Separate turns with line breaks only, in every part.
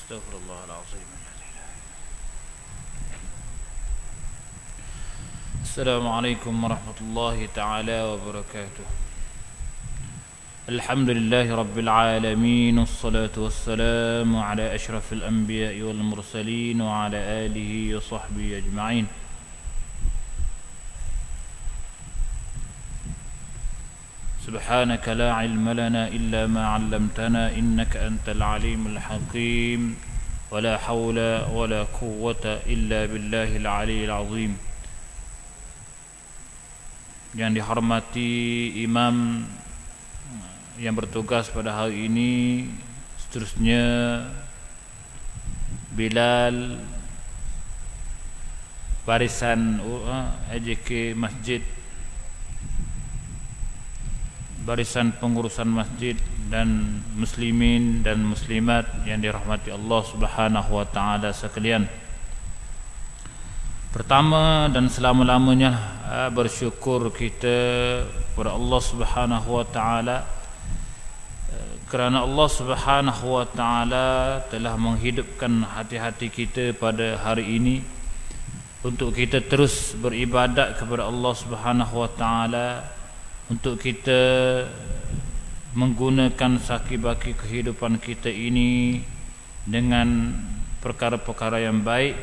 Astaghfirullahaladzim. Assalamualaikum warahmatullahi ta'ala wabarakatuh. Alhamdulillahi rabbil alamin. Wassalatu wassalamu ala ashrafil anbiya'i wal mursalin wa ala alihi wa sahbihi ajma'in. Subhanaka la ilma lana illa ma 'allamtana innaka antal alimul hakim. Wa la hawla wa la quwwata illa billahil aliyyil azim. Yang dihormati imam yang bertugas pada hari ini, seterusnya Bilal, barisan AJK Masjid, barisan pengurusan masjid, dan muslimin dan muslimat yang dirahmati Allah Subhanahu wa taala sekalian. Pertama dan selama-lamanya bersyukur kita kepada Allah Subhanahu wa taala kerana Allah Subhanahu wa taala telah menghidupkan hati-hati kita pada hari ini untuk kita terus beribadat kepada Allah Subhanahu wa taala, untuk kita menggunakan saki-baki kehidupan kita ini dengan perkara-perkara yang baik,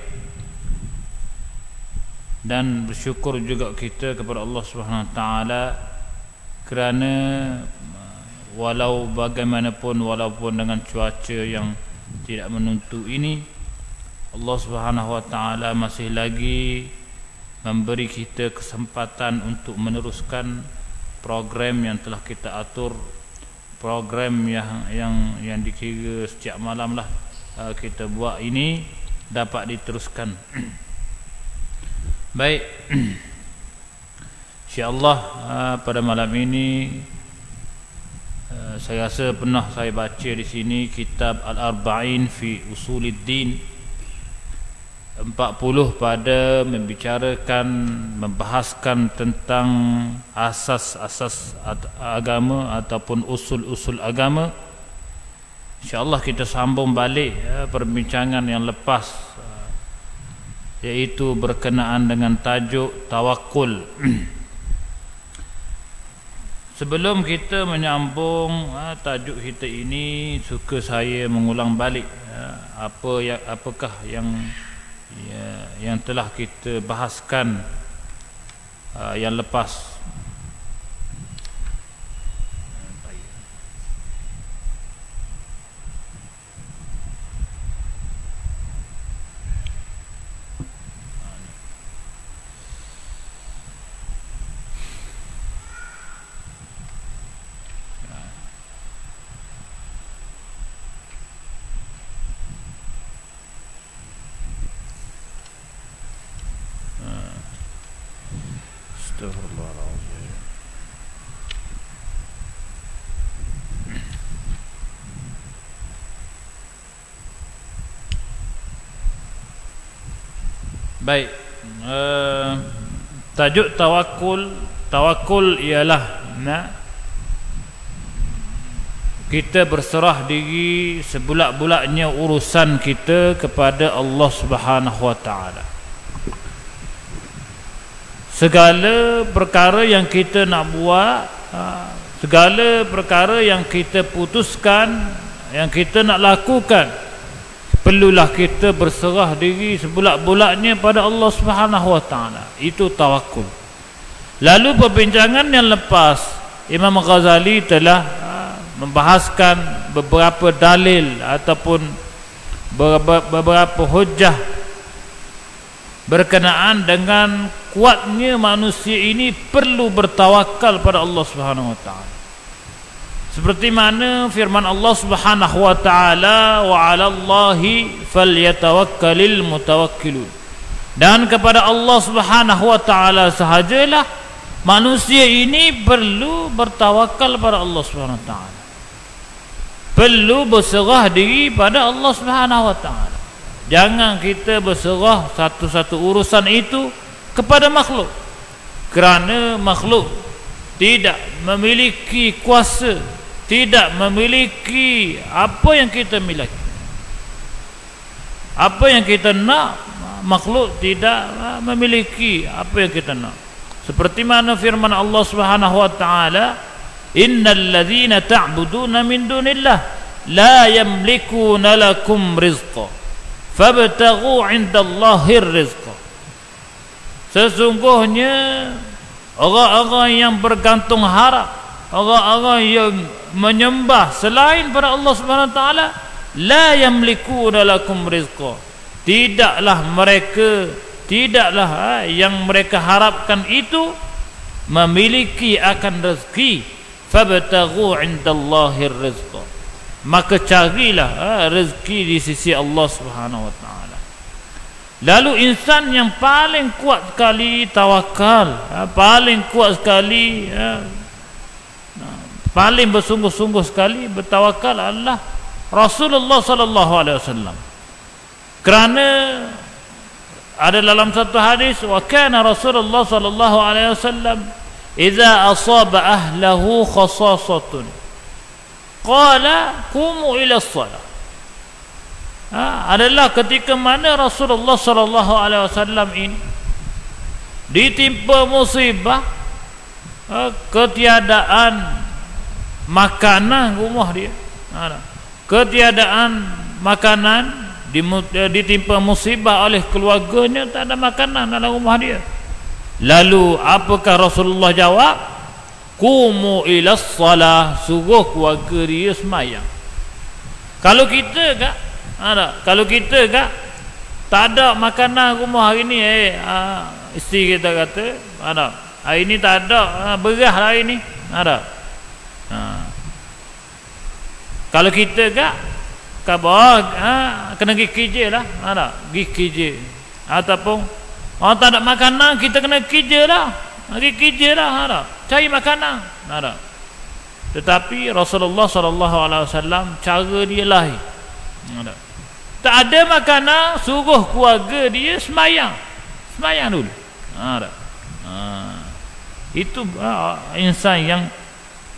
dan bersyukur juga kita kepada Allah Subhanahu wa taala kerana walau bagaimanapun, walaupun dengan cuaca yang tidak menentu ini, Allah Subhanahu wa taala masih lagi memberi kita kesempatan untuk meneruskan program yang telah kita atur, program yang dikira setiap malam lah kita buat ini dapat diteruskan. Baik, insya-Allah pada malam ini saya rasa pernah saya baca di sini kitab Al-Arba'in fi Usuluddin 40 pada membahaskan tentang asas-asas agama ataupun usul-usul agama. InsyaAllah kita sambung balik perbincangan yang lepas, iaitu berkenaan dengan tajuk tawakul. Sebelum kita menyambung tajuk kita ini, suka saya mengulang balik apakah yang telah kita bahaskan yang lepas. Baik, tajuk tawakul ialah kita berserah diri sebulak-bulaknya urusan kita kepada Allah Subhanahu wa taala. Segala perkara yang kita nak buat, segala perkara yang kita putuskan, yang kita nak lakukan, perlulah kita berserah diri sebulak-bulaknya pada Allah Subhanahu wa taala. Itu tawakul. Lalu perbincangan yang lepas, Imam Ghazali telah membahaskan beberapa dalil ataupun beberapa hujjah berkenaan dengan kuatnya manusia ini perlu bertawakal pada Allah Subhanahu wa taala. Seperti mana firman Allah Subhanahu wa taala, wa 'alallahi falyatawakkalul mutawakkilun. Dan kepada Allah Subhanahu wa taala sahajalah manusia ini perlu bertawakal pada Allah Subhanahu wa taala. Perlu berserah diri pada Allah Subhanahu wa taala. Jangan kita berserah satu-satu urusan itu kepada makhluk, kerana makhluk tidak memiliki kuasa, tidak memiliki apa yang kita miliki. Apa yang kita nak, makhluk tidak memiliki apa yang kita nak. Seperti mana firman Allah Subhanahu wa taala, innal ladzina ta'buduna min dunillah la yamlikuna lakum rizqa fabtaghu 'indallahir rizqa. Sesungguhnya orang-orang yang bergantung harap, orang-orang yang menyembah selain pada Allah Subhanahu wa taala, la yamlikuna lakum rizqa, tidaklah yang mereka harapkan itu memiliki akan rezeki. Fabtaghu 'indallahir rizqa, maka carilah rezeki di sisi Allah Subhanahu wa taala. Lalu insan yang paling kuat sekali tawakal, paling kuat sekali, paling bersungguh-sungguh sekali bertawakal adalah Rasulullah sallallahu alaihi wasallam. Kerana ada dalam satu hadis, wa kana Rasulullah sallallahu alaihi wasallam idza asaba ahlahu khasasatun qala qumu ila shalah. Adalah ketika mana Rasulullah sallallahu alaihi wasallam ini ditimpa musibah, ketiadaan makanan rumah dia, ketiadaan makanan, ditimpa musibah oleh keluarganya, tak ada makanan dalam rumah dia. Lalu apakah Rasulullah jawab? Qumu ila shalah, suruh keluarga dia sembahyang. Kalau kita tak ada makanan rumah hari ni, isteri kita kata, hari ni tak ada beras hari ni, kalau kita kena pergi kerja lah, pergi kerja, ataupun orang tak ada makanan, kita kena kerja lah, pergi kerja lah, cari makanan. Tetapi Rasulullah sallallahu alaihi wasallam cara dia lain. Tak ada makanan, suruh keluarga dia sembahyang dulu. Itu insan yang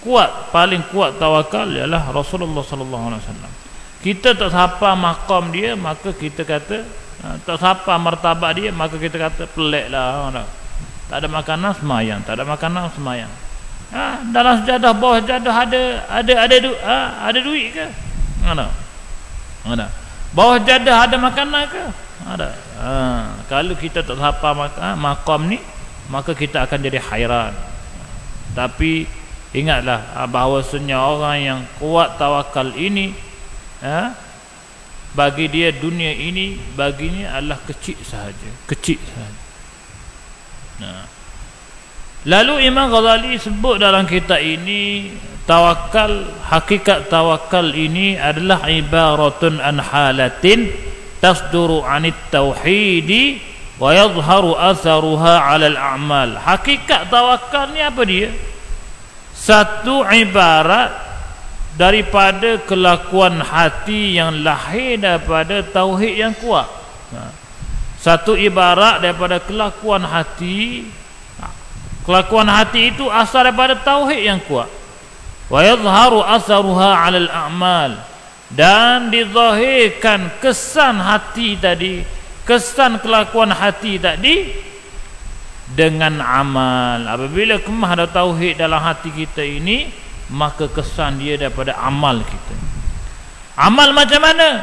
kuat, paling kuat tawakal ialah Rasulullah sallallahu alaihi wasallam. Kita tak sapa maqam dia, maka kita kata, tak sapa martabat dia, maka kita kata peliklah. Tak ada makanan sembahyang, tak ada makanan sembahyang. Dalam sejadah, bawah sejadah ada duit ke? Ada. Bawah jadah ada makanan ke? Ada. Kalau kita tak sapa maqam ni, maka kita akan jadi hairan. Tapi ingatlah bahawasanya orang yang kuat tawakal ini, bagi dia dunia ini baginya adalah kecil sahaja. Lalu Imam Ghazali sebut dalam kitab ini, tawakal, hakikat tawakal ini adalah ibaratun an halatin tasduru anit tauhidi wa yadhharu atharuha 'ala al-a'mal. Hakikat tawakal ni apa dia? Satu ibarat daripada kelakuan hati yang lahir daripada tauhid yang kuat. Satu ibarat daripada kelakuan hati. Kelakuan hati itu asal daripada tauhid yang kuat. Wa yadhharu atharuha 'ala al-a'mal, dan dizahirkan kesan hati tadi, kesan kelakuan hati tadi dengan amal. Apabila kemah ada tauhid dalam hati kita ini, maka kesan dia daripada amal kita. Amal macam mana?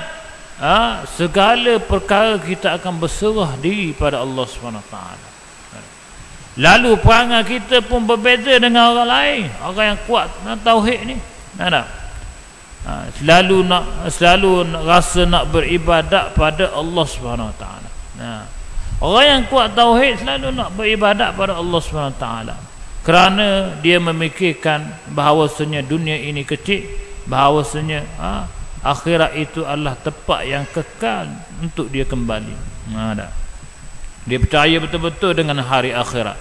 Segala perkara kita akan berserah diri pada Allah SWT. Lalu perangai kita pun berbeza dengan orang lain, orang yang kuat tauhid ni. Selalu rasa nak beribadat pada Allah Subhanahu Wa Taala. Orang yang kuat tauhid selalu nak beribadat pada Allah Subhanahu Wa Taala, kerana dia memikirkan bahawasanya dunia ini kecil, bahawasanya akhirat itu adalah tempat yang kekal untuk dia kembali. Dia percaya betul-betul dengan hari akhirat.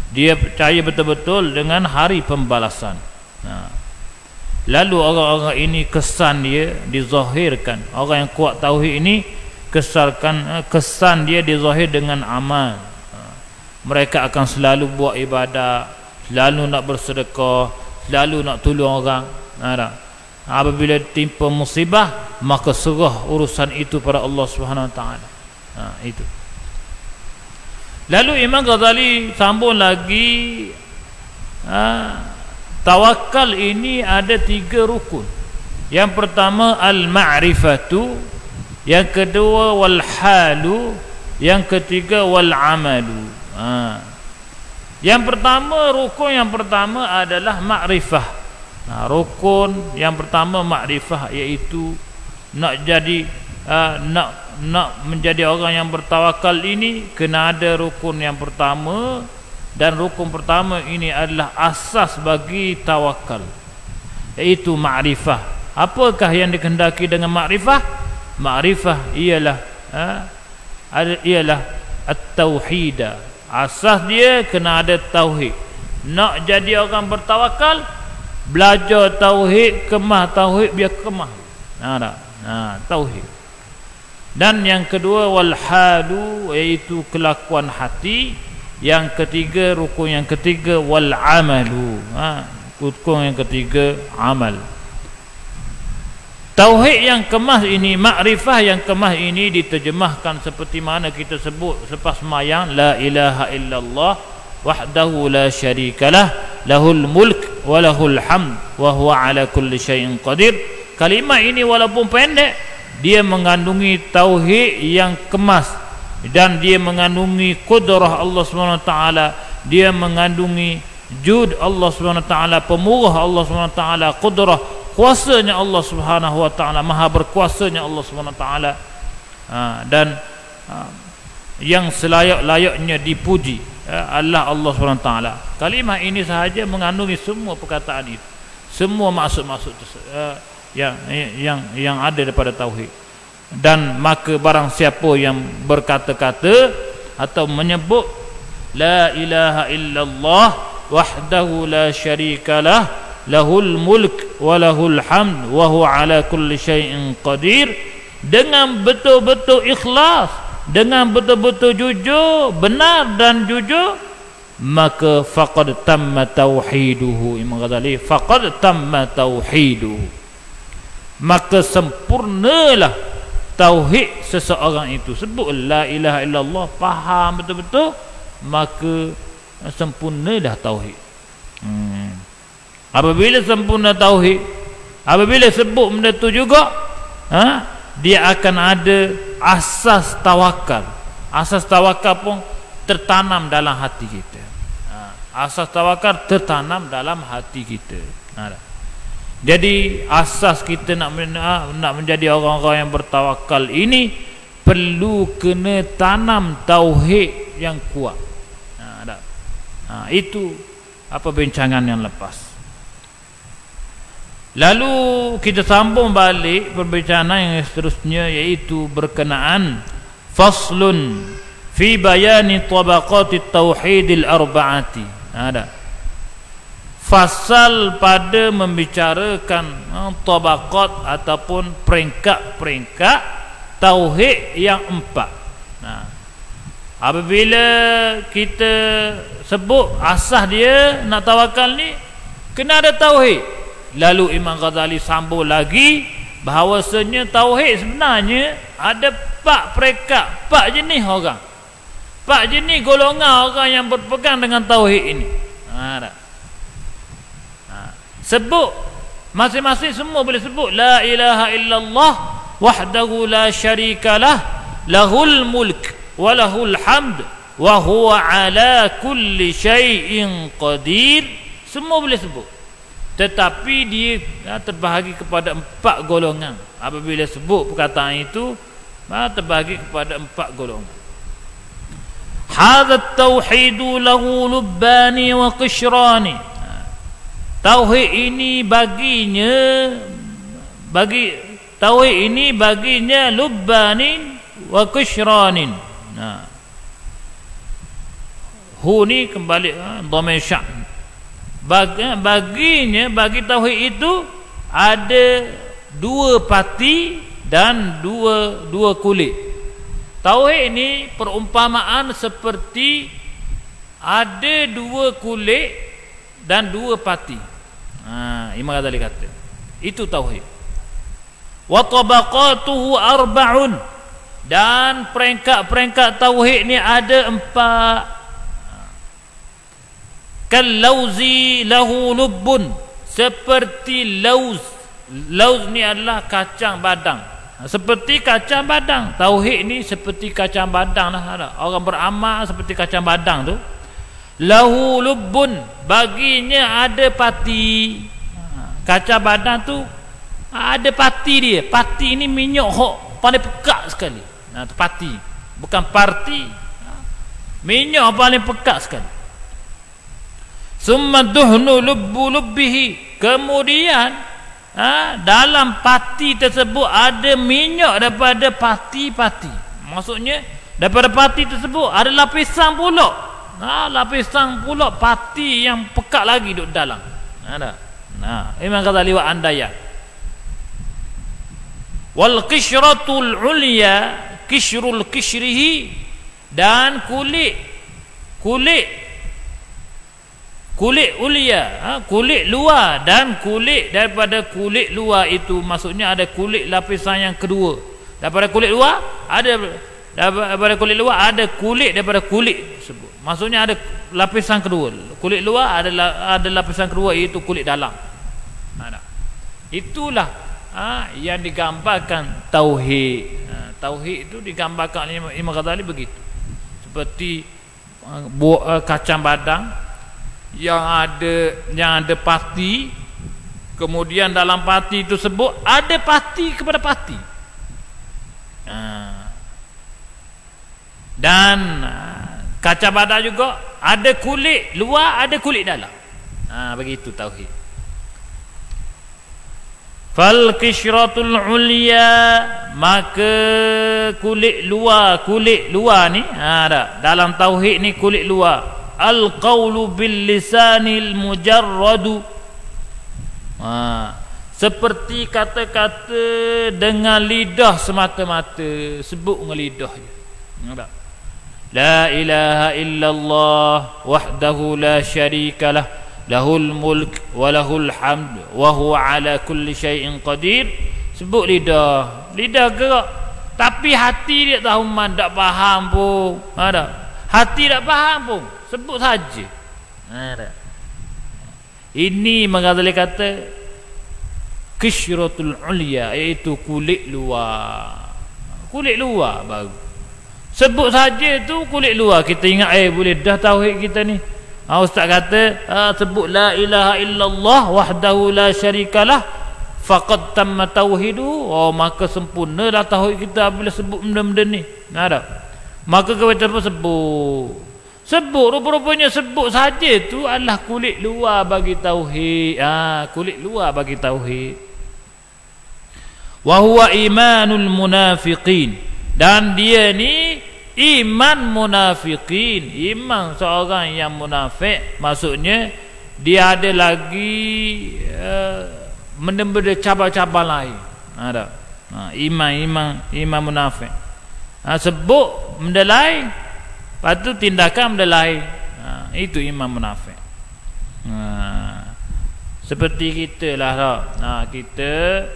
Dia percaya betul-betul dengan hari pembalasan. Lalu orang-orang ini kesan dia dizahirkan. Orang yang kuat tauhid ini kesan dia dizahir dengan amal. Mereka akan selalu buat ibadat, selalu nak bersedekah, selalu nak tolong orang. apabila timpa musibah maka serah urusan itu pada Allah Subhanahu wa taala. Itu. Lalu Imam Ghazali sambung lagi, tawakal ini ada 3 rukun. Yang pertama al-ma'rifatu, yang kedua wal halu, yang ketiga wal amalu. Yang pertama, rukun yang pertama adalah ma'rifah. Rukun yang pertama ma'rifah, iaitu nak jadi nak menjadi orang yang bertawakal ini kena ada rukun yang pertama, dan rukun pertama ini adalah asas bagi tawakal, iaitu ma'rifah. Apakah yang dikehendaki dengan ma'rifah? Ma'rifah ialah at-tauhid. Asas dia kena ada tauhid. Nak jadi orang bertawakal, belajar tauhid, kemah tauhid, biar kemah. Tauhid. Dan yang kedua wal halu, iaitu kelakuan hati. Yang ketiga, rukun yang ketiga wal amalu. Rukun yang ketiga amal. Tauhid yang kemas ini, makrifah yang kemas ini diterjemahkan seperti mana kita sebut selepas sembahyang, la ilaha illallah wahdahu la syarikalah lahul mulk wa lahul hamd wa huwa ala kulli syai'in qadir. Kalimat ini walaupun pendek, dia mengandungi tauhid yang kemas, dan dia mengandungi kudrah Allah SWT, dia mengandungi jud Allah SWT, pemurah Allah SWT, kudrah, kuasanya Allah SWT, maha berkuasanya Allah SWT, dan yang selayak-layaknya dipuji Allah SWT. Kalimah ini sahaja mengandungi semua perkataan itu, semua maksud-maksud yang ada daripada tauhid. Dan maka barang siapa yang berkata-kata atau menyebut la ilaha illallah wahdahu la syarikalah lahul mulk wa lahul hamd wa huwa ala kulli syai'in qadir, dengan betul-betul ikhlas, dengan betul-betul jujur, benar dan jujur, maka faqad tamma tauhiduhu. Imam Ghazali, faqad tamma tauhiduhu, maka sempurnalah tauhid seseorang itu. Sebut la ilaha illallah, faham betul-betul, maka sempurnalah tauhid. Apabila sempurna tauhid, apabila sebut benda tu juga, dia akan ada asas tawakal. Asas tawakal pun tertanam dalam hati kita. Asas tawakal tertanam dalam hati kita. Jadi asas kita nak menjadi orang-orang yang bertawakal ini perlu kena tanam tauhid yang kuat. Itu apa bincangan yang lepas. Lalu kita sambung balik perbincangan yang seterusnya, iaitu berkenaan faslun fi bayani tabaqatit tauhidil arba'ati. Fasal pada membicarakan tabaqat ataupun peringkat-peringkat tauhid yang 4. Apabila kita sebut asas dia nak tawakal ni, kena ada tauhid. Lalu Imam Ghazali sambung lagi bahawasanya tauhid sebenarnya ada 4 peringkat, 4 jenis orang, 4 jenis golongan orang yang berpegang dengan tauhid ini. Sebut masing-masing, semua boleh sebut la ilaha illallah wahdahu la syarikalah lahul mulk wa lahul hamd wa huwa ala kulli syai'in qadir. Semua boleh sebut, tetapi dia terbahagi kepada 4 golongan. Apabila sebut perkataan itu, terbahagi kepada 4 golongan. Hadha at-tauhidu lahu lubbani wa qishrani. Tauhid ini baginya lubbanin wa qishranin. Hu ni kembali dhamir sya'n. Bagi tauhid itu ada 2 pati dan dua kulit. Tauhid ini perumpamaan seperti ada 2 kulit dan 2 pati. Imam Ghazali kata Itu tauhid. Wa tabaqatuhu arba'un, dan peringkat-peringkat tauhid ni ada 4. Kallauzi lahu lubbun, seperti lauz. Lauz ni adalah kacang badang. Seperti kacang badang. Tauhid ni seperti kacang badang lah. Orang beramal seperti kacang badang tu. Lahu lubbun, baginya ada pati. Kacang badang tu ada pati dia. Pati ni minyak hok paling pekat sekali. Tu pati, bukan parti. Minyak paling pekat sekali. Summa duhnu lubbihi, kemudian dalam pati tersebut ada minyak daripada pati-pati. Maksudnya daripada pati tersebut ada lapisan pula. Lapisan pula pati yang pekat lagi duduk dalam. Ada. Imam Ghazali wa andaya. Wal qishratul ulya kishrul kishrihi, dan kulit ulya, kulit luar, dan kulit daripada kulit luar itu maksudnya ada kulit lapisan yang kedua. Daripada kulit luar ada, daripada kulit luar ada kulit daripada kulit tersebut. Maksudnya ada lapisan kedua. Kulit luar ada lapisan kedua, iaitu kulit dalam. Itulah yang digambarkan tauhid. Tauhid itu digambarkan oleh Imam Ghazali begitu. Seperti kacang badang yang ada pati, kemudian dalam pati tersebut ada pati kepada pati. Dan kacang badang juga ada kulit luar, ada kulit dalam. Begitu tauhid. Fal qishratul ulya, maka kulit luar ni dalam tauhid ni kulit luar. Al qawlu bil lisanil mujarradu, seperti kata-kata dengan lidah semata-mata, sebut dengan lidah je. La ilaha illallah wahdahu la syarikalah, lahul mulk wa lahul hamd wa huwa ala kulli syai'in qadir. Sebut lidah gerak, tapi hati dia tahu tak faham pun. Hati tak faham pun, sebut saja. Ini Ghazali kata qishratul ulya, iaitu kulit luar. Kulit luar baru sebut saja tu kulit luar. Kita ingat boleh dah tauhid kita ni. Ustaz kata sebut la ilaha illallah wahdahu la syarikalah faqad tamma tauhidu. Maka sempurnalah tauhid kita bila sebut benda-benda ni. Maka kita pun sebut rupa-rupanya sebut saja tu adalah kulit luar bagi tauhid. Kulit luar bagi tauhid. Wa huwa imanul munafiqin, dan dia ni iman munafiqin, iman seorang yang munafik. Maksudnya dia ada lagi benda-benda cabang-cabang lain. Iman munafik. Sebut benda lain, lepas tu tindakan benda lain. Itu iman munafik. Seperti kita lah kita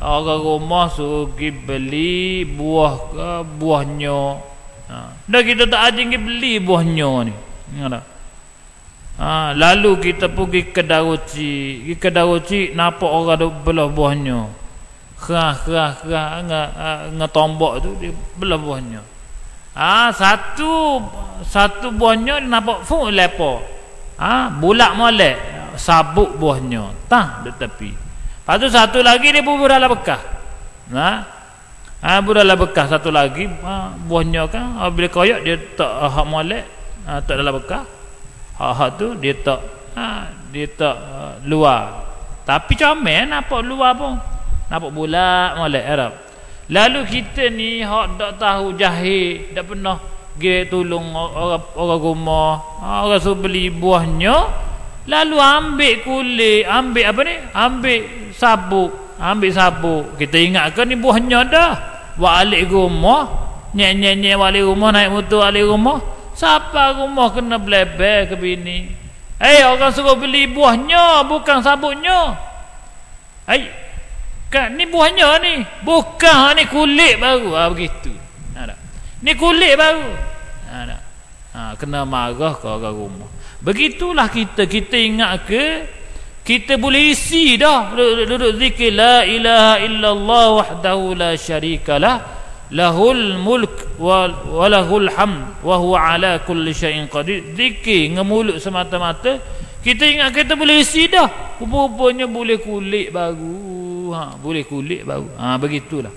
orang rumah suruh pergi beli buahnya. Dah kita tak ada pergi beli buahnya ni. Lalu kita pergi ke daruci, nampak orang duk belah buahnya. Kerah ngetombok tu dia belah buahnya. Satu buahnya dia nampak lepo. Bulak molek sabuk buahnya tah di tepi. Lepas tu satu lagi dia bubur dalam bekas. Dalam bekas satu lagi buahnya kan bila koyak dia tak hak molek, tak dalam bekas. Hak tu dia tak luar. Tapi comel nampak luar pun. Nampak bulak molek Arab. Lalu kita ni hak tak tahu jahil, tak pernah pergi tolong orang rumah, orang suruh beli buahnya, lalu ambil kulit, ambil sabuk. Kita ingatkan ni buahnya dah. Balik rumah, nyek-nyek balik rumah, naik motor balik rumah, siapa rumah kena belebel ke bini. Orang suruh beli buahnya, bukan sabuknya. Kan ni buahnya ni, bukan ni kulit baru. Begitu. Ni kulit baru. Kena marah ke orang rumah. Begitulah kita ingat ke kita boleh isi dah duduk zikir la ilaha illallah wahdahu la syarikalah lahul mulk wa lahul hamd wa huwa ala kulli syai'in qadir. Zikir dengan mulut semata-mata kita ingat kita boleh isi dah, rupanya boleh kulit baru. Boleh kulit baru. Begitulah.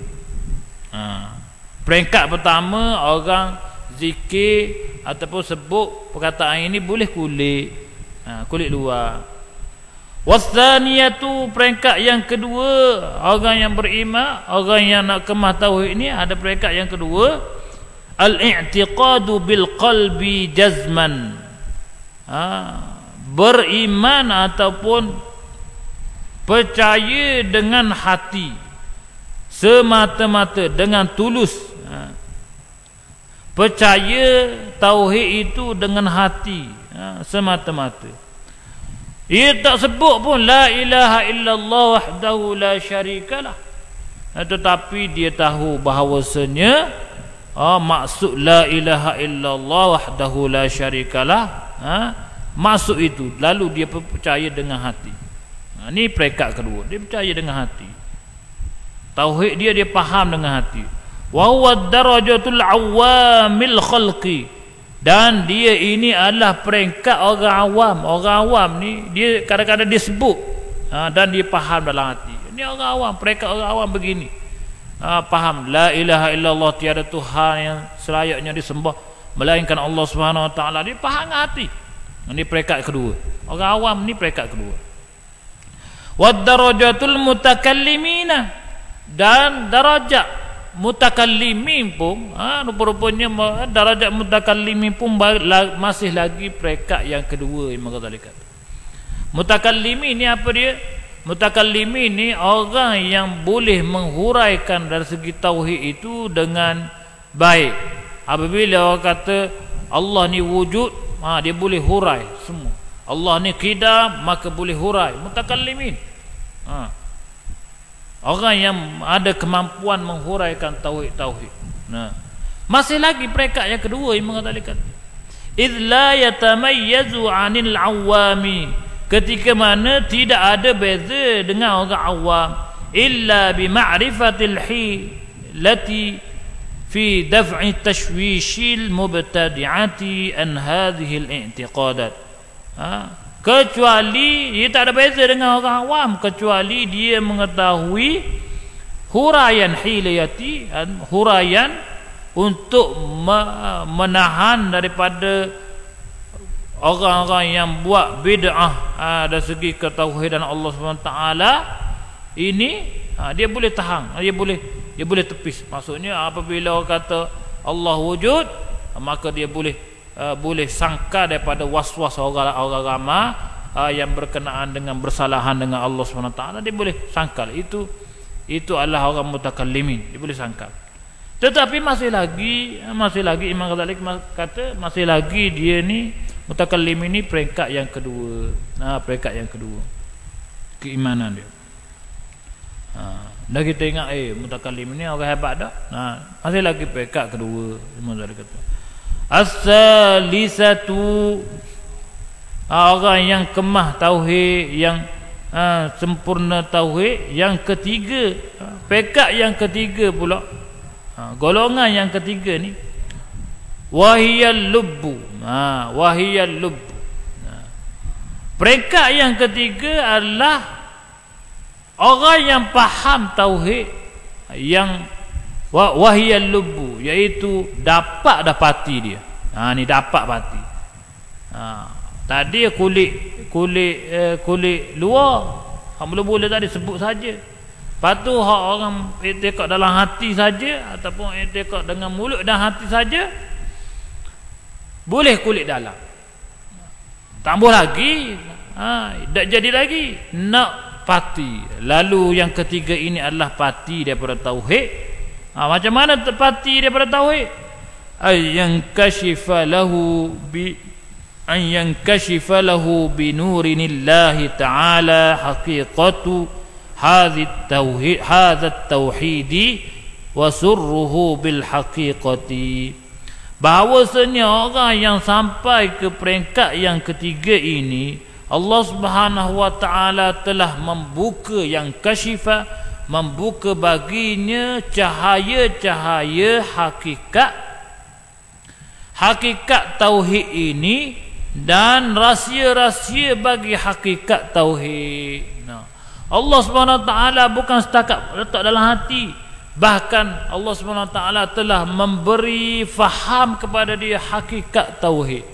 Peringkat pertama orang zikir ataupun sebut perkataan ini boleh kulit, kulit luar. Wasaniyatu, peringkat yang kedua, orang yang beriman, orang yang nak kemah tauhid ni ada peringkat yang kedua, al-i'tiqadu bil qalbi jazman. Beriman ataupun percaya dengan hati semata-mata, dengan tulus. Percaya tauhid itu dengan hati semata-mata. Ia tak sebut pun la ilaha illallah wahdahu la syarikalah, tetapi dia tahu bahawasanya maksud la ilaha illallah wahdahu la syarikalah, maksud itu, lalu dia percaya dengan hati. Ini peringkat kedua, dia percaya dengan hati. Tauhid dia faham dengan hati. Wa huwa darajatul awamil khalqi, dan dia ini adalah peringkat orang awam. Orang awam ni dia kadang-kadang disebut dan dia faham dalam hati. Ini orang awam, peringkat orang awam begini. Faham la ilaha illallah, tiada Tuhan yang selayaknya disembah melainkan Allah Subhanahu wa taala. Dia faham dengan hati. Ini peringkat kedua. Orang awam ni peringkat kedua. Wad darajatul mutakallimina, dan darajat mutakallimin pun rupa-rupanya darajat mutakallimin pun masih lagi peringkat yang kedua. Imam Ghazali kata mutakallimin ni apa dia? Mutakallimin ni orang yang boleh menghuraikan dari segi tauhid itu dengan baik. Apabila orang kata Allah ni wujud, dia boleh hurai semua. Allah ni qidam, maka boleh hurai. Mutakallimin, orang yang ada kemampuan menghuraikan tauhid. Masih lagi peringkat yang kedua yang mengatakan idz la yatamayyazu 'anil 'awami, ketika mana tidak ada beza dengan orang awam, illa bi ma'rifatil hilati fi daf'i tashwishil mubtadi'ati an hadhihi al-i'tiqadat. Kecuali dia tak ada beza dengan orang awam, kecuali dia mengetahui huraian hilayati, huraian untuk menahan daripada orang-orang yang buat bid'ah dari segi ketauhidan Allah SWT ini. Dia boleh tahan, dia boleh tepis. Maksudnya apabila orang kata Allah wujud, maka dia boleh sangka daripada was-was orang ramai yang berkenaan dengan bersalahan dengan Allah SWT. Dia boleh sangkal itu adalah orang mutakallimin, dia boleh sangkal. Tetapi masih lagi Imam Ghazali kata masih lagi dia ni mutakallimin ni peringkat yang kedua. Peringkat yang kedua keimanan dia. Dah kita ingat mutakallimin ni orang hebat dah. Masih lagi peringkat kedua. Imam Ghazali kata as-salisatu, orang yang kemah tauhid, yang sempurna tauhid. Yang ketiga, peringkat yang ketiga pula, golongan yang ketiga ni, wahiyal lubbu. Wahiyal lubbu. Peringkat yang ketiga adalah orang yang faham tauhid, yang wahiyal lubbu, iaitu dapat dapati dia. Ni dapat pati. Tadi kulit luar, mula-mula tadi sebut saja. Lepas tu orang i'tiqad dalam hati saja, ataupun i'tiqad dengan mulut dan hati saja, boleh kulit dalam. Tambah lagi, tak jadi lagi nak pati. Lalu yang ketiga ini adalah pati daripada tauhid. Macam mana pati daripada tauhid? Ayankashifa lahu bi nurinillahi ta'ala hadza tauhidi wa surruhu bil haqiqati. Bahawasanya orang yang sampai ke peringkat yang ketiga ini, Allah Subhanahu wa taala telah membuka yang kasyifa, membuka baginya cahaya-cahaya hakikat tauhid ini dan rahsia-rahsia bagi hakikat tauhid. Allah Subhanahu wa taala bukan setakat letak dalam hati, bahkan Allah Subhanahu wa taala telah memberi faham kepada dia hakikat tauhid.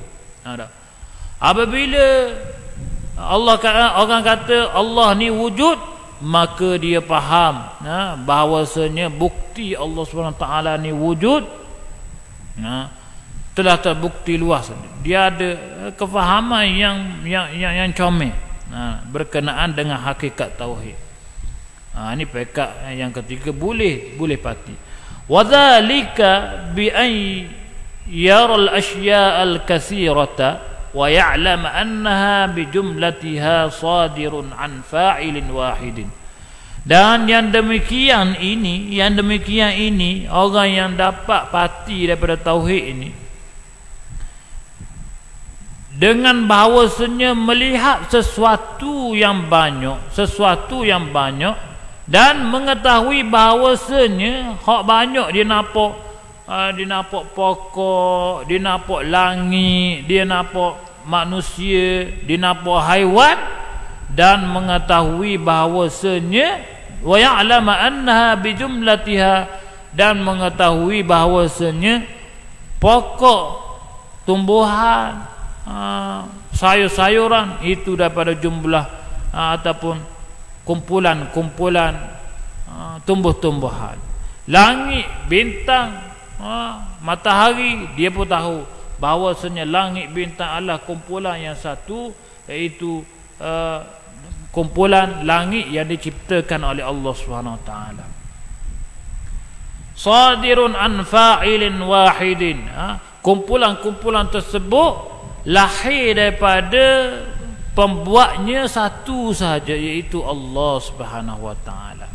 Apabila orang kata Allah ni wujud, maka dia faham bahawasanya bukti Allah Subhanahu wa taala ni wujud telah terbukti luas. Dia ada kefahaman yang comel berkenaan dengan hakikat tauhid. Ini pekat yang ketiga, boleh pati. Wadzalika bi an yara al-ashya' al-katsirata wa ya'lam annaha bi jumlatiha sadirun an fa'ilin wahidin. Dan yang demikian ini orang yang dapat pati daripada tauhid ini dengan bahawasanya melihat sesuatu yang banyak dan mengetahui bahawasanya hak banyak dia nampak pokok, dia nampak langit, dia nampak manusia, dia nampak haiwan, dan mengetahui bahawasanya wa ya'lama annaha bi jumlatiha, dan mengetahui bahawasanya pokok, tumbuhan, sayur-sayuran itu daripada jumlah ataupun kumpulan tumbuh-tumbuhan. Langit, bintang, matahari, dia pun tahu bahawasanya langit, bintang adalah kumpulan yang satu, iaitu kumpulan langit yang diciptakan oleh Allah Subhanahu wa taala. Sadirun an fa'ilin wahidin. Kumpulan-kumpulan tersebut lahir daripada pembuatnya satu sahaja, iaitu Allah Subhanahu wa taala.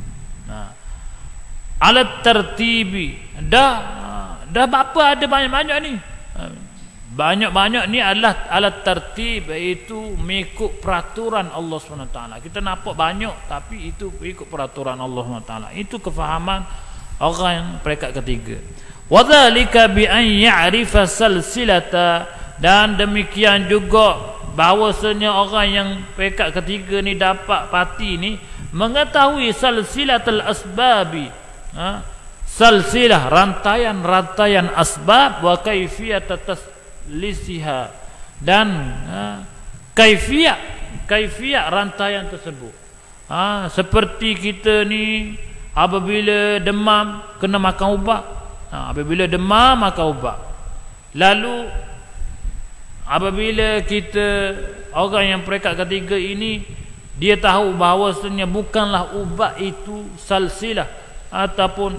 Alat tertibi, dah apa ada banyak-banyak ni. Banyak-banyak ni adalah alat tertib, iaitu mengikut peraturan Allah Subhanahu wa taala. Kita nampak banyak tapi itu mengikut peraturan Allah Subhanahu wa taala. Itu kefahaman orang yang peringkat ketiga. Wadzalika bi an ya'rifa salsilata, dan demikian juga bahawasanya orang yang peringkat ketiga ni dapat pati ni mengetahui salsilatul asbabi, salsilah rantaian asbab, wa kaifiyat taslisiha, dan kaifiat rantaian tersebut. Seperti kita ni apabila demam kena makan ubat, apabila demam makan ubat. Lalu apabila kita orang yang peringkat ketiga ini dia tahu bahawasanya bukanlah ubat itu salsilah ataupun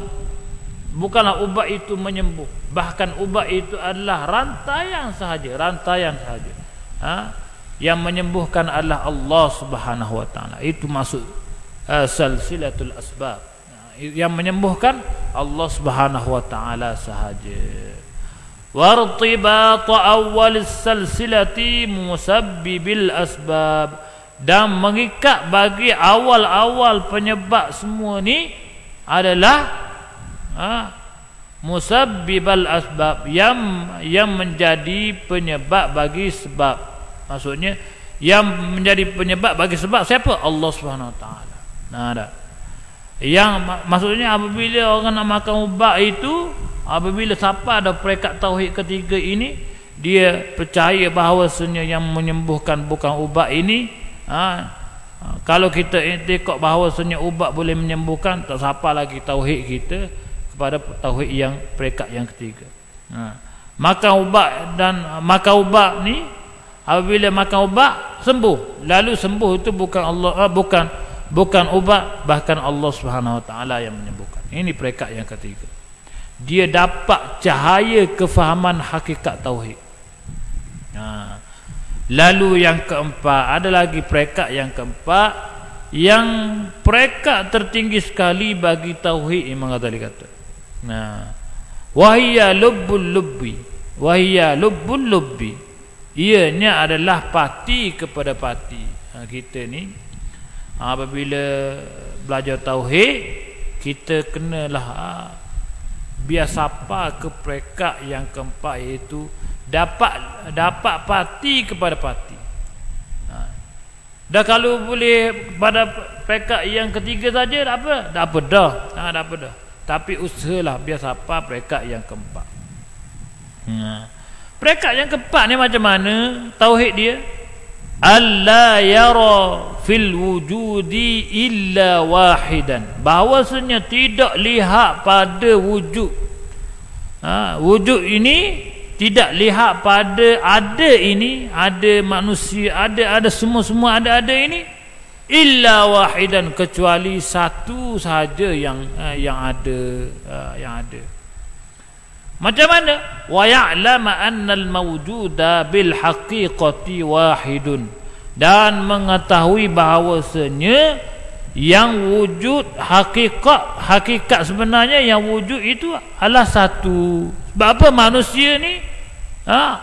bukanlah ubat itu menyembuh, bahkan ubat itu adalah rantaian sahaja, yang menyembuhkan adalah Allah Subhanahu wa taala. Itu maksud salsilatul asbab, yang menyembuhkan Allah Subhanahu wa taala sahaja. Wartibat awal salsilati musabbibil asbab, dan mengikat bagi awal-awal penyebab semua ni adalah musabbibal asbab, yang menjadi penyebab bagi sebab. Maksudnya yang menjadi penyebab bagi sebab siapa? Allah Subhanahu wa taala. Yang maksudnya apabila orang nak makan ubat itu, apabila siapa ada peringkat tauhid ketiga ini, dia percaya bahawasanya yang menyembuhkan bukan ubat ini. Kalau kita iktikad bahawasanya ubat boleh menyembuhkan, tak siapa lagi tauhid kita kepada tauhid yang peringkat yang ketiga. Makan ubat ni, apabila makan ubat sembuh, lalu sembuh itu bukan Allah, bukan ubat, bahkan Allah Subhanahu wa taala yang menyembuhkan. Ini peringkat yang ketiga. Dia dapat cahaya kefahaman hakikat tauhid. Lalu yang keempat, ada lagi peringkat yang keempat, yang peringkat tertinggi sekali bagi tauhid, Imam Ghazali kata. Nah, wahia lubbul lubbi, wahia lubbul lubbi, ianya adalah pati kepada pati. Kita ni apabila belajar tauhid, kita kenalah biasa apa ke peringkat yang keempat, iaitu dapat pati kepada pati. Dah kalau boleh pada peringkat yang ketiga saja, tak apa dah. Tak apa dah. Tapi usahalah biasa apa peringkat yang keempat. Peringkat yang keempat ni macam mana tauhid dia? Alla yara fil wujudi illa wahidan, bahawasanya tidak lihat pada wujud. Wujud ini tidak lihat pada ada ini, ada manusia, ada semua ada ini, illa wahidan, kecuali satu sahaja yang ada. Macam mana? Wa ya'lama annal mawjuda bil haqiqati wahidun, dan mengetahui bahawasanya yang wujud hakikat sebenarnya, yang wujud itu adalah satu. Sebab apa? Manusia ni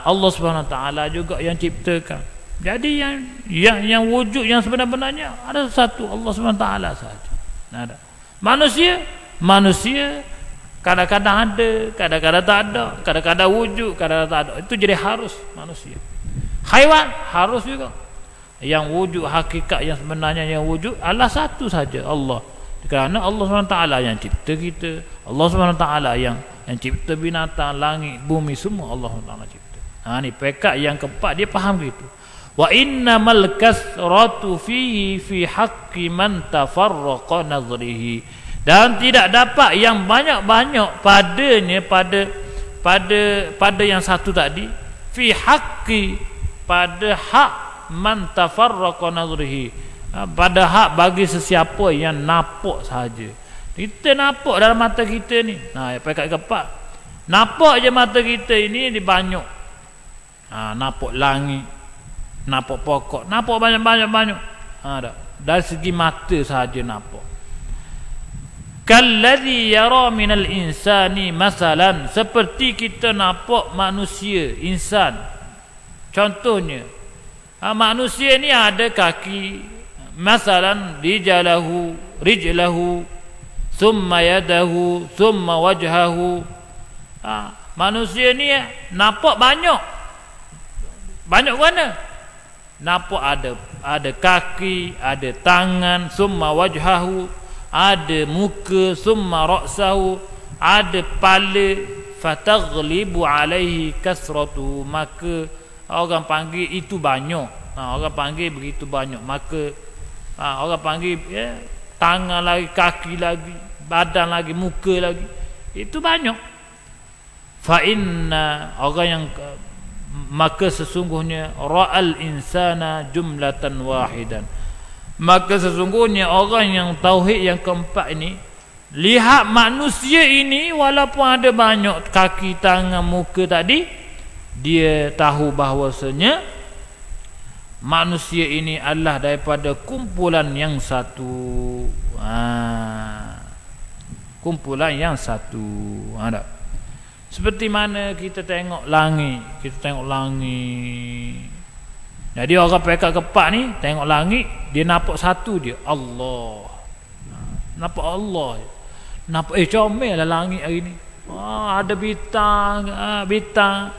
Allah Subhanahu Taala juga yang ciptakan. Jadi yang wujud yang sebenarnya ada satu, Allah Subhanahu Taala saja. Ada. Manusia kadang-kadang ada, kadang-kadang tak ada, kadang-kadang wujud, kadang-kadang tak ada. Itu jadi harus manusia. Haiwan harus juga. Yang wujud hakikat yang sebenarnya, yang wujud adalah satu saja, Allah. Kerana Allah SWT yang cipta kita, Allah SWT yang cipta binatang, langit, bumi, semua Allah SWT cipta. Ni pekat yang keempat, dia faham gitu. Wa innamal kasratu fihi fi haqqi man tafarraqa nazrihi, dan tidak dapat yang banyak-banyak padanya, pada yang satu tadi, fi haqqi, pada hak man tafarraqa nazrihi, pada hak bagi sesiapa yang nampak sahaja. Kita nampak dalam mata kita ni, pekat keempat, nampak je mata kita ini di banyak. Nampak langit, nampak pokok, nampak banyak. Dari segi mata sahaja nampak. Kalladhi yara minal insani masalan, seperti kita nampak manusia, insan. Contohnya, manusia ni ada kaki, masalan rijlahu, thumma yadahu, thumma wajhahu. Manusia ni nampak banyak mana? Nampak ada kaki, ada tangan, thumma wajhahu, ada muka, summa ra'sahu, ada kepala, fataghlibu alaihi kasratu, maka orang panggil itu banyak. Orang panggil begitu banyak, maka orang panggil tangan lagi, kaki lagi, badan lagi, muka lagi, itu banyak. Fa inna, orang yang, maka sesungguhnya ra'al insana jumlatan wahidan, maka sesungguhnya orang yang tauhid yang keempat ini lihat manusia ini, walaupun ada banyak kaki, tangan, muka tadi, dia tahu bahawasanya manusia ini adalah daripada kumpulan yang satu. Kumpulan yang satu. Seperti mana kita tengok langit, jadi orang pekat keempat ni tengok langit, dia nampak satu dia, Allah. Nampak Allah. Nampak comel lah langit hari ni. Ada bintang,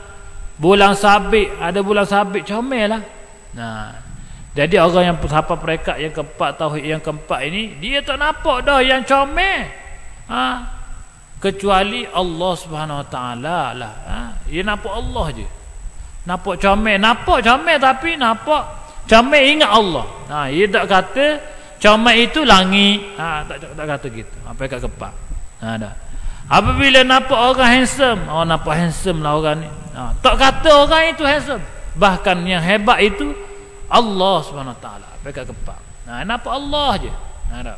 bulan sabit, ada bulan sabit, comel lah. Jadi orang yang sampai pekat yang keempat, tauhid yang keempat ini, dia tak nampak dah yang comel. Kecuali Allah Subhanahu Wa Taala lah. Dia nampak Allah je. Nampak comel tapi nampak comel ingat Allah. Dia tak kata comel itu langit. Tak kata gitu. Apa kat kepak. Dah. Apabila nampak orang handsome, nampak handsome lah orang ni. Tak kata orang itu handsome. Bahkan yang hebat itu Allah Subhanahu Taala. Apa kat kepak. Nampak Allah je. Dah.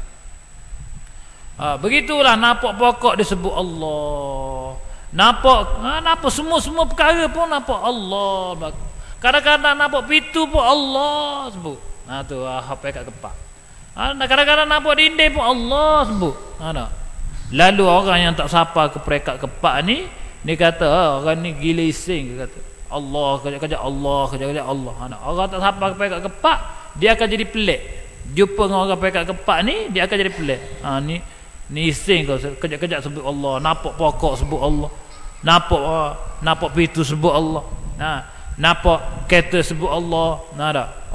Begitulah nampak pokok disebut Allah. Nampak semua perkara pun nampak Allah. Kadang-kadang nampak pintu pun Allah sebut. Tu apa kat kepak. Kadang-kadang nampak dinding pun Allah sebut. Lalu orang yang tak sapa ke perekat kepak ni, dia kata orang ni gila ising, dia kata Allah kejap-kejap Allah, kejap-kejap Allah. Orang tak sapa ke perekat kepak, dia akan jadi pelik. Jumpa dengan orang perekat kepak ni, dia akan jadi pelik. Ni ising kau, kejap-kejap sebut Allah, nampak pokok sebut Allah, nampak pintu sebut Allah, nampak kereta sebut Allah.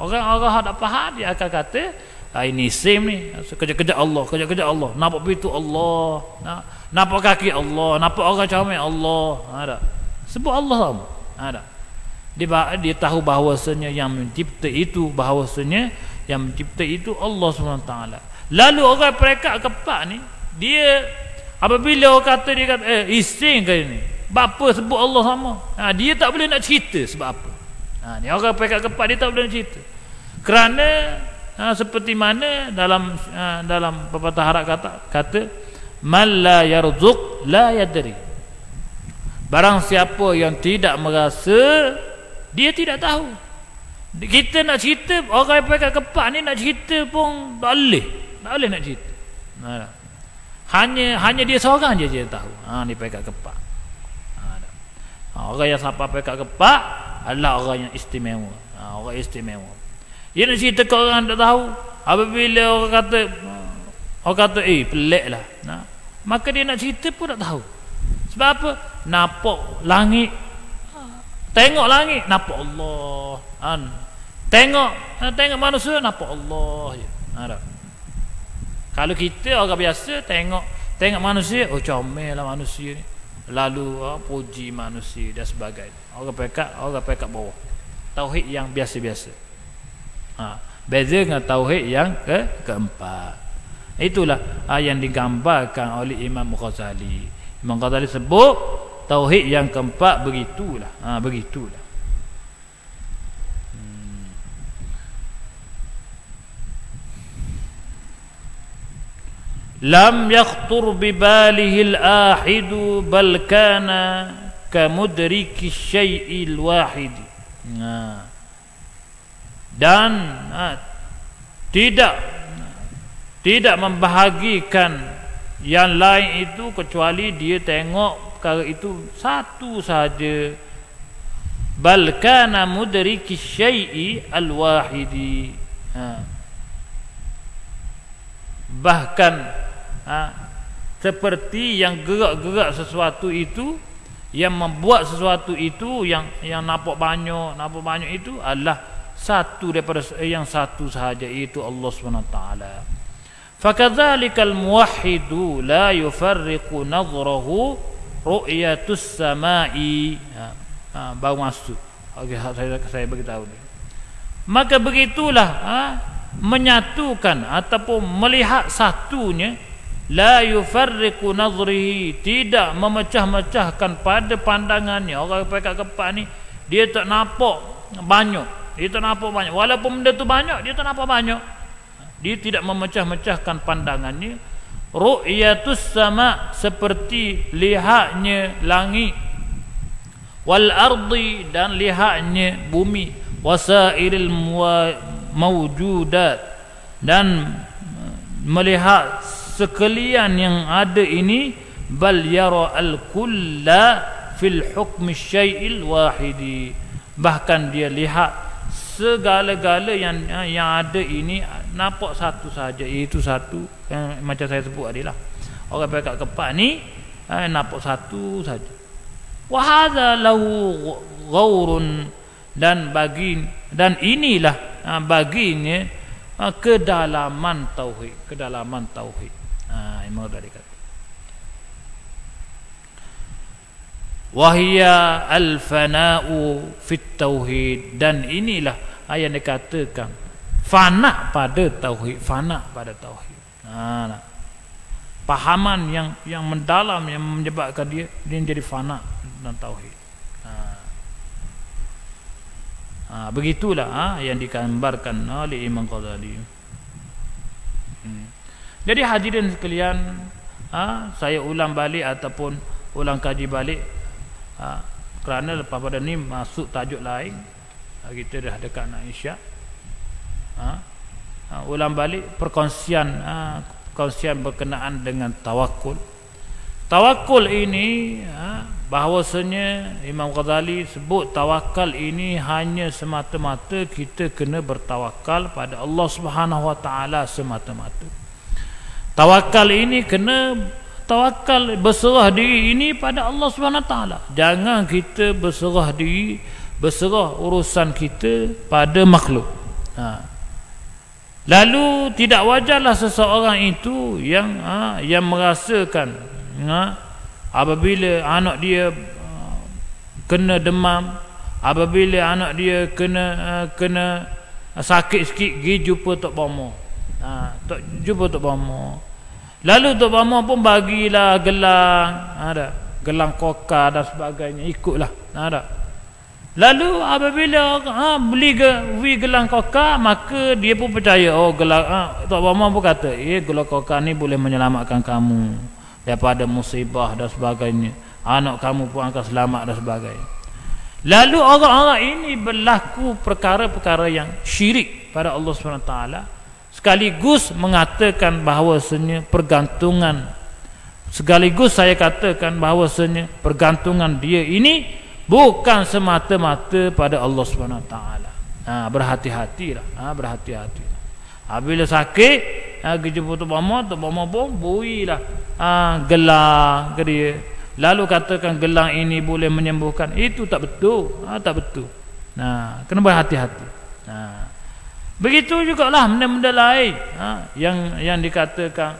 Orang tak faham, dia akan kata ini sim ni, kejap-kejap Allah, kejap-kejap Allah, nampak pintu Allah, nampak kaki Allah, nampak orang comel Allah. Sebut Allah sama. Dia tahu bahawasanya yang mencipta itu, Allah SWT. Lalu orang perekat kepak ni, dia apabila orang kata, dia kata ising ke ni, bapa sebut Allah sama, dia tak boleh nak cerita sebab apa. Ni orang perekat kepak, dia tak boleh nak cerita kerana seperti mana dalam pepatah Arab kata man la yarzuq la yadri. Barang siapa yang tidak merasa, dia tidak tahu. Kita nak cerita, orang yang pekat kepak ni nak cerita pun tak boleh nak cerita. Hanya dia seorang je dia tahu. Ni pekat kepak. Orang yang sampai pekat kepak adalah orang yang istimewa. Orang istimewa. Dia nak cerita ke orang tak tahu. Apabila orang kata pelik lah, maka dia nak cerita pun tak tahu. Sebab apa? Nampak langit, tengok langit nampak Allah, tengok manusia nampak Allah je. Kalau kita orang biasa tengok manusia, comel lah manusia ni, lalu puji manusia dan sebagainya. Orang pekat bawah, tauhid yang biasa-biasa. Beza dengan tauhid yang keempat. Itulah yang digambarkan oleh Imam Ghazali. Imam Ghazali sebut tauhid yang keempat begitulah. Begitulah. Lam yakhtur bi balihi al-ahidu bal kana kamudriki syai'il wahid. Dan tidak membahagikan yang lain itu kecuali dia tengok perkara itu satu sahaja. Bal kana mudriki syai'i al-wahidi. Bahkan seperti yang gerak-gerak sesuatu itu, yang membuat sesuatu itu, yang nampak banyak itu adalah satu daripada yang satu sahaja, itu Allah SWT. Fakadzalikal muwahhidu la yufarriqu nadhrahu ru'yatus samai. Baru masuk. Okey, saya beritahu ni. Maka begitulah menyatukan ataupun melihat satunya, la yufarriqu nadhrihi, tidak memecah-mecahkan pada pandangannya. Orang pekat kepak ni, dia tak nampak banyak. Walaupun benda tu banyak, dia tak nampak banyak. Dia tidak memecah-mecahkan pandangannya. Ru'yatus sama, seperti lihatnya langit. Wal ardi, dan lihatnya bumi. Wasairil mawjudat, dan melihat sekalian yang ada ini. Bal yara al-kulla fil hukmi syai'il wahidi. Bahkan dia lihat segala-gala yang ada ini nampak satu saja, iaitu satu yang macam saya sebut tadi lah. Orang pekat kepak ni nampak satu saja. Wa hadza lahu ghaurun, dan inilah baginya kedalaman tauhid. Imam tadi kata wahia al-fana'u fit tauhid, dan inilah yang dikatakan fana pada tauhid. Pahaman yang mendalam, yang menyebabkan dia menjadi fana dalam tauhid. Begitulah yang digambarkan oleh Imam Ghazali. Jadi hadirin sekalian, saya ulang balik ataupun ulang kaji balik, kerana lepas pada ni masuk tajuk lain. Kita dah dekat nak isyak. ulang balik perkongsian berkenaan dengan tawakul. Tawakul ini bahawasanya Imam Ghazali sebut tawakal ini hanya semata-mata kita kena bertawakal pada Allah Subhanahu Wa Taala semata-mata. Tawakal ini kena tawakal berserah diri ini pada Allah Subhanahu Wa Taala. Jangan kita berserah diri, berserah urusan kita pada makhluk. Lalu tidak wajarlah seseorang itu yang merasakan apabila anak dia kena demam, apabila anak dia kena sakit sikit, pergi jumpa Tok Bomo. Jumpa Tok Bomo. Lalu Tok Bomo pun bagilah gelang koka dan sebagainya, ikutlah. Lalu apabila beli gelang koka, maka dia pun percaya, gelang Tok Bomo pun kata, gelang koka ni boleh menyelamatkan kamu daripada musibah dan sebagainya, anak kamu pun akan selamat dan sebagainya. Lalu orang-orang ini berlaku perkara-perkara yang syirik pada Allah SWT, sekaligus mengatakan bahawasanya pergantungan, sekaligus saya katakan bahawasanya pergantungan dia ini bukan semata-mata pada Allah SWT. Berhati-hatilah, berhati-hatilah. Bila sakit, pergi jumpa Tok Bomo pun berilah gelang ke dia. Lalu katakan gelang ini boleh menyembuhkan. Itu tak betul. Tak betul. Kena berhati-hati. Begitu jugalah benda-benda lain yang dikatakan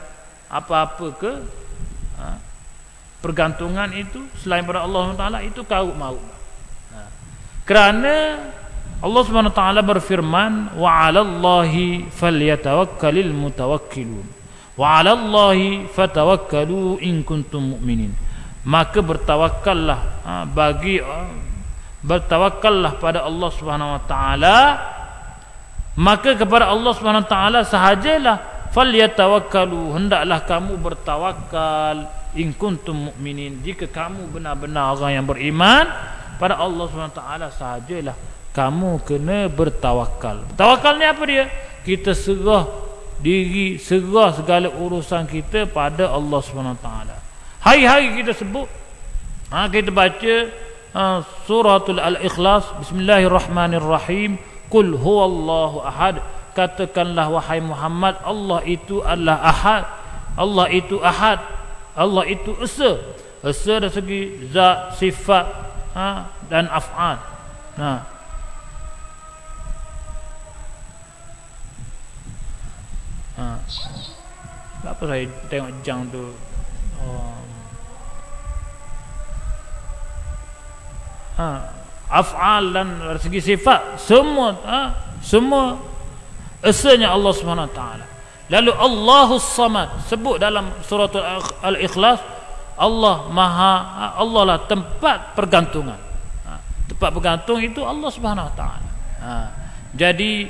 apa-apa ke pergantungan itu selain pada Allah SWT, itu karut maut. Kerana Allah SWT berfirman, wa 'alallahi falyatawakkalul mutawakkilun wa 'alallahi fatawakkalu in kuntum mu'minin. Maka bertawakallah bertawakallah pada Allah SWT, maka kepada Allah SWT sahajalah, falyatawakkalu, hendaklah kamu bertawakal, in kuntum mu'minin, jika kamu benar-benar orang yang beriman pada Allah SWT sahajalah kamu kena bertawakal. Tawakal ni apa dia? Kita serah diri, serah segala urusan kita pada Allah SWT. Hari-hari kita sebut, kita baca suratul Al-Ikhlas, bismillahirrahmanirrahim, qul huwallahu ahad. Katakanlah wahai Muhammad, Allah itu adalah ahad, Allah itu ahad, Allah itu esa. Esa dari segi zat, sifat dan af'al. Apa saya tengok jam tu, af'al dan dari segi sifat semua esanya Allah SWT. Lalu Allahus Samad sebut dalam surah Al-Ikhlas, Allah lah tempat pergantungan. Tempat bergantung itu Allah SWT. Jadi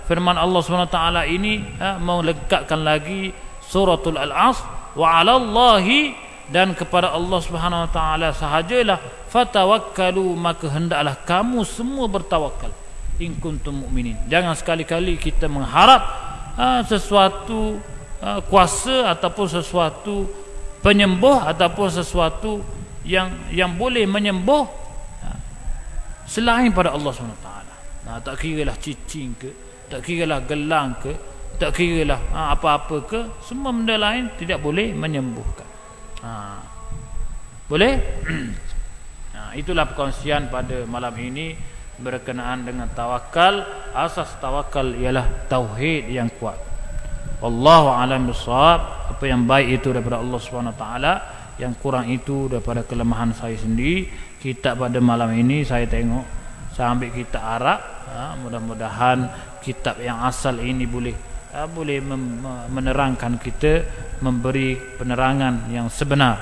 firman Allah SWT ini melengkapkan lagi suratul Al-Asr, wa 'alallahi, dan kepada Allah SWT sahajalah fatawakkalu, maka hendaklah kamu semua bertawakal, in kuntum mu'minin. Jangan sekali-kali kita mengharap sesuatu kuasa ataupun sesuatu penyembuh ataupun sesuatu yang boleh menyembuh selain pada Allah SWT. Tak kiralah cicing ke, tak kiralah gelang ke, tak kiralah apa-apa ke, semua benda lain tidak boleh menyembuhkan. Boleh? Itulah perkongsian pada malam ini berkenaan dengan tawakal. Asas tawakal ialah tauhid yang kuat. Wallahu a'lam bissawab. Apa yang baik itu daripada Allah SWT, yang kurang itu daripada kelemahan saya sendiri. Kitab pada malam ini saya tengok, saya ambil kitab Arab. Mudah-mudahan kitab yang asal ini boleh menerangkan kita, memberi penerangan yang sebenar.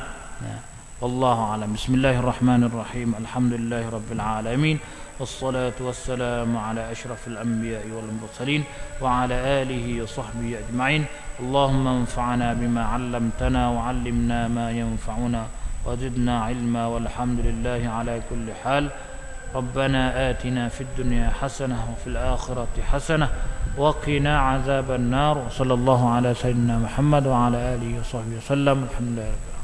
Wallahu a'lam. Bismillahirrahmanirrahim. Alhamdulillahirabbil alamin. Wassalatu wassalamu ala asyrafil anbiya'i wal mursalin wa ala alihi wa sahbihi ajma'in. Allahumma anfa'na bima 'allamtana wa 'allimna ma yanfa'una wa zidna 'ilma, walhamdulillahi ala kulli hal. Rabbana atina fid dunya hasanah wa fil akhirati hasanah wa qina adzaban nar. Sallallahu ala sayyidina Muhammad wa ala alihi wa sahbihi wasallam. Alhamdulillah.